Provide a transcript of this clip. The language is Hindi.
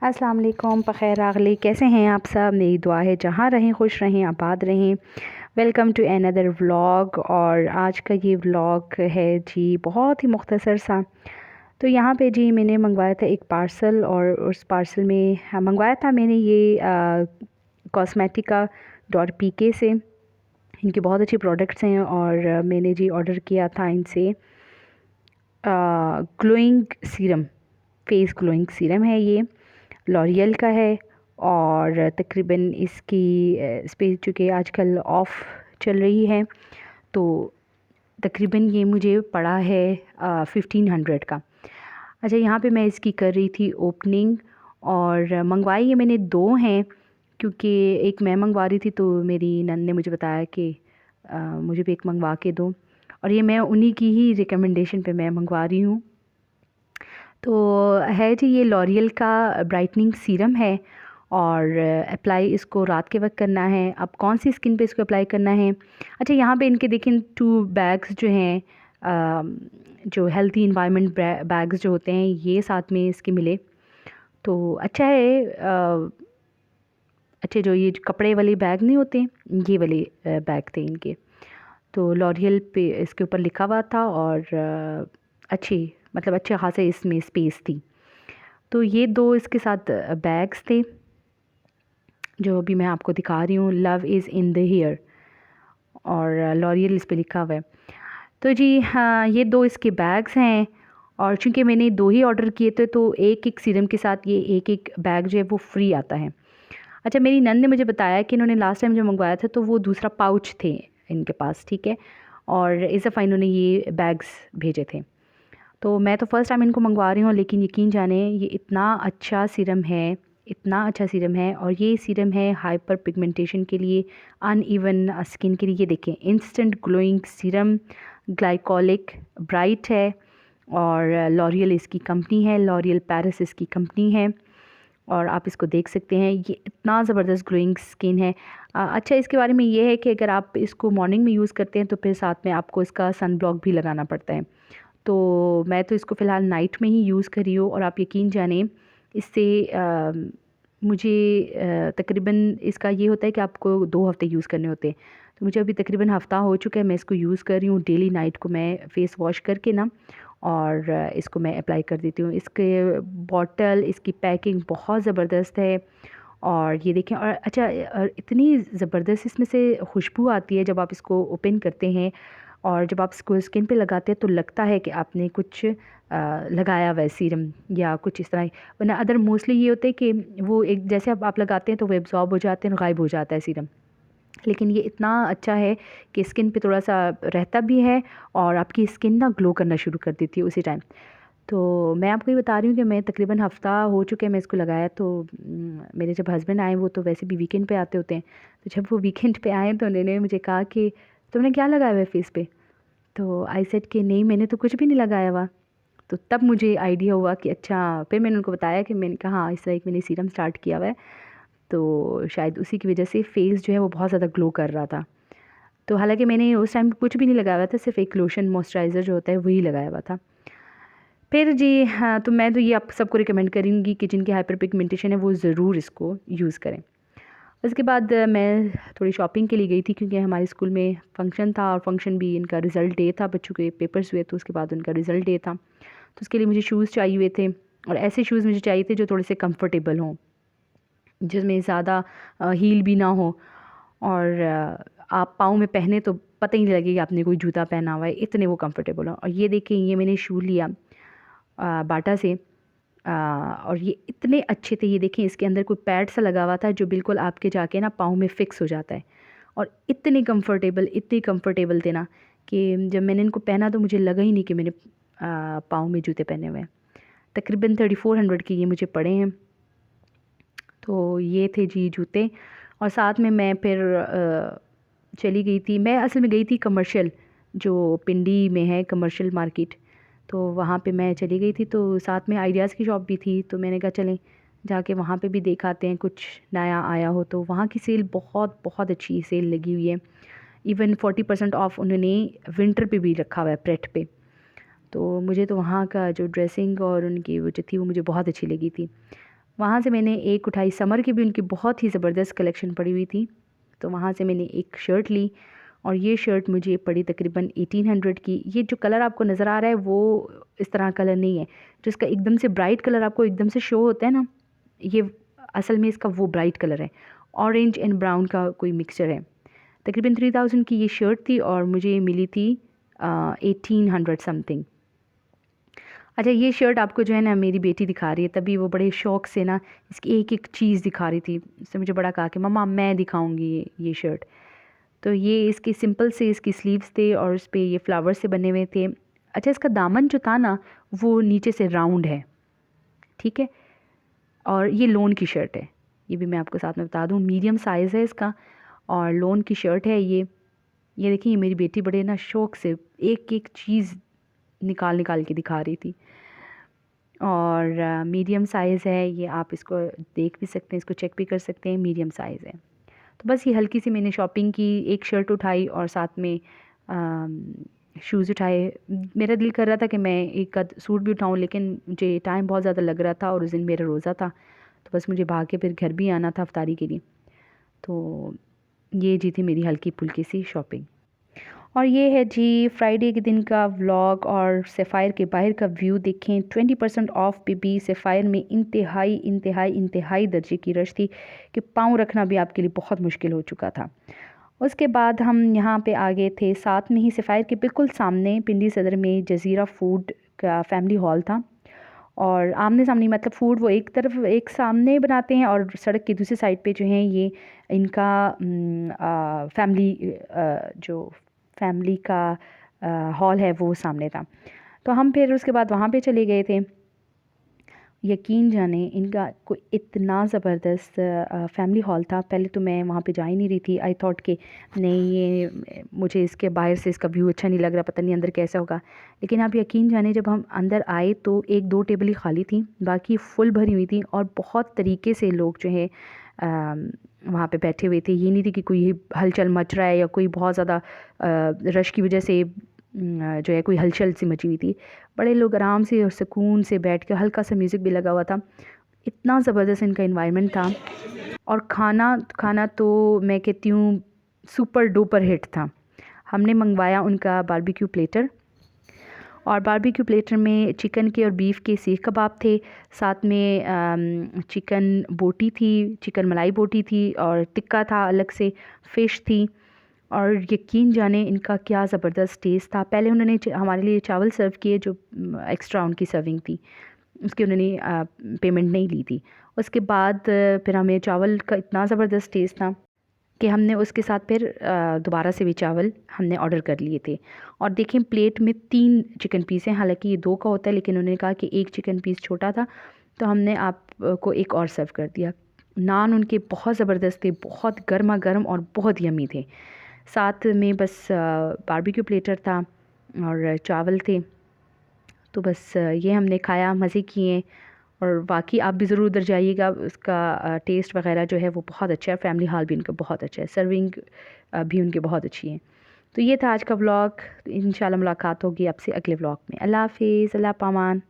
अस्सलाम वालेकुम, बख़ैर आगली। कैसे हैं आप सब? मेरी दुआ है जहाँ रहें खुश रहें, आबाद रहें। Welcome to another vlog. और आज का ये व्लॉग है जी बहुत ही मुख्तसर सा। तो यहाँ पे जी मैंने मंगवाया था एक पार्सल, और उस पार्सल में मंगवाया था मैंने ये कॉस्मेटिका .pk से। इनके बहुत अच्छे प्रोडक्ट्स हैं और मैंने जी ऑर्डर किया था इनसे glowing serum, face glowing serum है ये, लॉरियल का है। और तकरीबन इसकी स्पेस चूँकि आजकल ऑफ़ चल रही है, तो तकरीबन ये मुझे पड़ा है 1500 का। अच्छा, यहाँ पे मैं इसकी कर रही थी ओपनिंग, और मंगवाई ये मैंने दो हैं, क्योंकि एक मैं मंगवा रही थी तो मेरी नंद ने मुझे बताया कि मुझे भी एक मंगवा के दो, और ये मैं उन्हीं की ही रिकमेंडेशन पे मैं मंगवा रही हूँ। तो है जी ये लॉरियल का ब्राइटनिंग सीरम है, और अप्लाई इसको रात के वक्त करना है। अब कौन सी स्किन पे इसको अप्लाई करना है? अच्छा, यहाँ पे इनके देखें 2 बैग्स जो हैं, जो हेल्थी इन्वायरमेंट बैग्स जो होते हैं, ये साथ में इसके मिले तो अच्छा है। अच्छे जो ये कपड़े वाले बैग नहीं होते, ये वाले बैग थे इनके। तो लॉरियल पे इसके ऊपर लिखा हुआ था, और अच्छी मतलब अच्छे खासे इसमें स्पेस थी। तो ये दो इसके साथ बैग्स थे, जो अभी मैं आपको दिखा रही हूँ। Love is in the hair, और लॉरियल इस पे लिखा हुआ है। तो जी हाँ, ये दो इसके बैग्स हैं, और चूँकि मैंने दो ही ऑर्डर किए थे तो एक एक सीरम के साथ ये एक एक बैग जो है वो फ्री आता है। अच्छा, मेरी नंद ने मुझे बताया कि इन्होंने लास्ट टाइम जो मंगवाया था तो वो दूसरा पाउच थे इनके पास, ठीक है, और इस दफ़ा इन्होंने ये बैग्स भेजे थे। तो मैं तो फ़र्स्ट टाइम इनको मंगवा रही हूँ, लेकिन यकीन जाने ये इतना अच्छा सीरम है, इतना अच्छा सीरम है। और ये सीरम है हाइपर पिगमेंटेशन के लिए, अनइवन स्किन के लिए। ये देखें, instant glowing serum, glycolic bright है, और लॉरियल इसकी कंपनी है, लॉरियल पेरिस इसकी कंपनी है। और आप इसको देख सकते हैं, ये इतना ज़बरदस्त ग्लोइंग स्किन है। अच्छा, इसके बारे में ये है कि अगर आप इसको मॉर्निंग में यूज़ करते हैं तो फिर साथ में आपको इसका सन ब्लॉक भी लगाना पड़ता है। तो मैं तो इसको फ़िलहाल नाइट में ही यूज़ कर रही हूँ, और आप यकीन जानें इससे मुझे तकरीबन इसका ये होता है कि आपको 2 हफ़्ते यूज़ करने होते हैं। तो मुझे अभी तकरीबन हफ़्ता हो चुका है, मैं इसको यूज़ कर रही हूँ डेली। नाइट को मैं फ़ेस वॉश करके ना, और इसको मैं अप्लाई कर देती हूँ। इसके बॉटल, इसकी पैकिंग बहुत ज़बरदस्त है, और ये देखें। और अच्छा, इतनी ज़बरदस्त इसमें से खुशबू आती है जब आप इसको ओपन करते हैं, और जब आप इसको स्किन पे लगाते हैं तो लगता है कि आपने कुछ लगाया हुआ है सीरम या कुछ इस तरह। वरना अदर मोस्टली ये होता है कि वो एक जैसे अब आप लगाते हैं तो वो एब्जॉर्ब हो जाते हैं और गायब हो जाता है सीरम। लेकिन ये इतना अच्छा है कि स्किन पे थोड़ा सा रहता भी है, और आपकी स्किन ना ग्लो करना शुरू कर देती है उसी टाइम। तो मैं आपको ये बता रही हूँ कि मैं तकरीबन हफ़्ता हो चुके हैं मैं इसको लगाया। तो मेरे जब हस्बैंड आए, वो तो वैसे भी वीकेंड पे आते होते हैं, तो जब वो वीकेंड पे आए तो उन्होंने मुझे कहा कि तुमने क्या लगाया हुआ है फेस पे? तो आई सेड कि नहीं, मैंने तो कुछ भी नहीं लगाया हुआ। तो तब मुझे आइडिया हुआ कि अच्छा, फिर मैंने उनको बताया कि मैंने कहा हाँ, इस तरह एक मैंने सीरम स्टार्ट किया हुआ है, तो शायद उसी की वजह से फेस जो है वो बहुत ज़्यादा ग्लो कर रहा था। तो हालांकि मैंने उस टाइम कुछ भी नहीं लगाया हुआ था, सिर्फ एक लोशन मॉइस्चराइज़र जो होता है वही लगाया हुआ था। फिर जी हाँ, तो मैं तो ये आप सबको रिकमेंड करूँगी कि जिनकी हाइपर पिगमेंटेशन है वो ज़रूर इसको यूज़ करें। उसके बाद मैं थोड़ी शॉपिंग के लिए गई थी, क्योंकि हमारे स्कूल में फ़ंक्शन था, और फ़ंक्शन भी इनका रिज़ल्ट डे था, बच्चों के पेपर्स हुए तो उसके बाद उनका रिज़ल्ट डे था। तो उसके लिए मुझे शूज़ चाहिए हुए थे, और ऐसे शूज़ मुझे चाहिए थे जो थोड़े से कंफर्टेबल हों, जिसमें ज़्यादा हील भी ना हो, और आप पाँव में पहने तो पता ही नहीं लगेगा आपने कोई जूता पहना हुआ है, इतने वो कंफर्टेबल हो। और ये देखिए, ये मैंने शू लिया बाटा से, और ये इतने अच्छे थे। ये देखें, इसके अंदर कोई पैड सा लगा हुआ था जो बिल्कुल आपके जाके ना पाँव में फ़िक्स हो जाता है, और इतने कंफर्टेबल थे ना कि जब मैंने इनको पहना तो मुझे लगा ही नहीं कि मैंने पाँव में जूते पहने हुए हैं। तकरीबन 3400 के ये मुझे पड़े हैं। तो ये थे जी जूते, और साथ में मैं फिर चली गई थी। मैं असल में गई थी कमर्शियल, जो पिंडी में है कमर्शियल मार्केट, तो वहाँ पे मैं चली गई थी। तो साथ में आइडियाज़ की शॉप भी थी, तो मैंने कहा चलें जाके वहाँ पे भी देख आते हैं, कुछ नया आया हो। तो वहाँ की सेल बहुत बहुत अच्छी सेल लगी हुई है। इवन 40% ऑफ उन्होंने विंटर पे भी रखा हुआ है, प्रेट पे। तो मुझे तो वहाँ का जो ड्रेसिंग और उनकी वो जो थी वो मुझे बहुत अच्छी लगी थी। वहाँ से मैंने एक उठाई, समर की भी उनकी बहुत ही ज़बरदस्त कलेक्शन पड़ी हुई थी, तो वहाँ से मैंने एक शर्ट ली और ये शर्ट मुझे पड़ी तकरीबन 1800 की। ये जो कलर आपको नज़र आ रहा है वो इस तरह कलर नहीं है, जो इसका एकदम से ब्राइट कलर आपको एकदम से शो होता है ना, ये असल में इसका वो ब्राइट कलर है, ऑरेंज एंड ब्राउन का कोई मिक्सचर है। तकरीबन 3000 की ये शर्ट थी और मुझे ये मिली थी 1800 समथिंग। अच्छा, ये शर्ट आपको जो है ना मेरी बेटी दिखा रही है, तभी वो बड़े शौक़ से ना इसकी एक एक चीज़ दिखा रही थी। उसने मुझे बड़ा कहा कि मम्मा मैं दिखाऊंगी ये शर्ट। तो ये इसकी सिंपल से इसकी स्लीव्स थे और उस पर ये फ्लावर से बने हुए थे। अच्छा, इसका दामन जो था ना वो नीचे से राउंड है, ठीक है, और ये लोन की शर्ट है, ये भी मैं आपको साथ में बता दूँ, मीडियम साइज़ है इसका और लोन की शर्ट है ये देखिए, ये मेरी बेटी बड़े ना शौक़ से एक एक चीज़ निकाल निकाल के दिखा रही थी। और मीडियम साइज़ है ये, आप इसको देख भी सकते हैं, इसको चेक भी कर सकते हैं, मीडियम साइज़ है। तो बस ये हल्की सी मैंने शॉपिंग की, एक शर्ट उठाई और साथ में शूज़ उठाए। मेरा दिल कर रहा था कि मैं एक आध सूट भी उठाऊं, लेकिन मुझे टाइम बहुत ज़्यादा लग रहा था और उस दिन मेरा रोज़ा था, तो बस मुझे भाग के फिर घर भी आना था इफ्तारी के लिए। तो ये जी थी मेरी हल्की फुल्की सी शॉपिंग। और ये है जी फ्राइडे के दिन का व्लॉग और सेफ़ायर के बाहर का व्यू। देखें 20% ऑफ पे भी सेफ़ायर में इंतहाई इंतहाई इंतहाई दर्जे की रश थी कि पाँव रखना भी आपके लिए बहुत मुश्किल हो चुका था। उसके बाद हम यहाँ पे आ गए थे, साथ में ही सेफ़ायर के बिल्कुल सामने पिंडी सदर में जज़ीरा फूड का फैमिली हॉल था और आमने सामने, मतलब फ़ूड वो एक तरफ एक सामने बनाते हैं और सड़क की दूसरी साइड पे जो है ये इनका जो फैमिली का हॉल है वो सामने था। तो हम फिर उसके बाद वहाँ पे चले गए थे। यकीन जाने इनका कोई इतना ज़बरदस्त फैमिली हॉल था। पहले तो मैं वहाँ पे जा ही नहीं रही थी, आई थॉट कि नहीं ये मुझे इसके बाहर से इसका व्यू अच्छा नहीं लग रहा, पता नहीं अंदर कैसा होगा। लेकिन आप यकीन जाने जब हम अंदर आए तो एक दो टेबल ही खाली थी, बाकी फुल भरी हुई थी और बहुत तरीके से लोग जो है वहाँ पे बैठे हुए थे। ये नहीं थी कि कोई हलचल मच रहा है या कोई बहुत ज़्यादा रश की वजह से जो है कोई हलचल सी मची हुई थी। बड़े लोग आराम से और सुकून से बैठ के, हल्का सा म्यूज़िक भी लगा हुआ था, इतना ज़बरदस्त इनका एनवायरनमेंट था। और खाना खाना तो मैं कहती हूँ सुपर डुपर हिट था। हमने मंगवाया उनका बारबेक्यू प्लेटर और बारबेक्यू प्लेटर में चिकन के और बीफ के सीख कबाब थे, साथ में चिकन बोटी थी, चिकन मलाई बोटी थी और टिक्का था, अलग से फ़िश थी। और यकीन जाने इनका क्या ज़बरदस्त टेस्ट था। पहले उन्होंने हमारे लिए चावल सर्व किए जो एक्स्ट्रा उनकी सर्विंग थी, उसकी उन्होंने पेमेंट नहीं ली थी। उसके बाद फिर हमें चावल का इतना ज़बरदस्त टेस्ट था कि हमने उसके साथ फिर दोबारा से भी चावल हमने ऑर्डर कर लिए थे। और देखें प्लेट में 3 चिकन पीस हैं, हालांकि ये 2 का होता है, लेकिन उन्होंने कहा कि एक चिकन पीस छोटा था तो हमने आपको एक और सर्व कर दिया। नान उनके बहुत ज़बरदस्त थे, बहुत गर्मा गर्म और बहुत यमी थे। साथ में बस बारबेक्यू प्लेटर था और चावल थे। तो बस ये हमने खाया, मज़े किए। और बाकी आप भी ज़रूर उधर जाइएगा, उसका टेस्ट वगैरह जो है वो बहुत अच्छा है। फैमिली हॉल भी उनका बहुत अच्छा है, सर्विंग भी उनके बहुत अच्छी है। तो ये था आज का व्लॉग। इंशाल्लाह मुलाकात होगी आपसे अगले व्लॉग में। अल्लाह हाफ़िज़, अल्लाह पामान।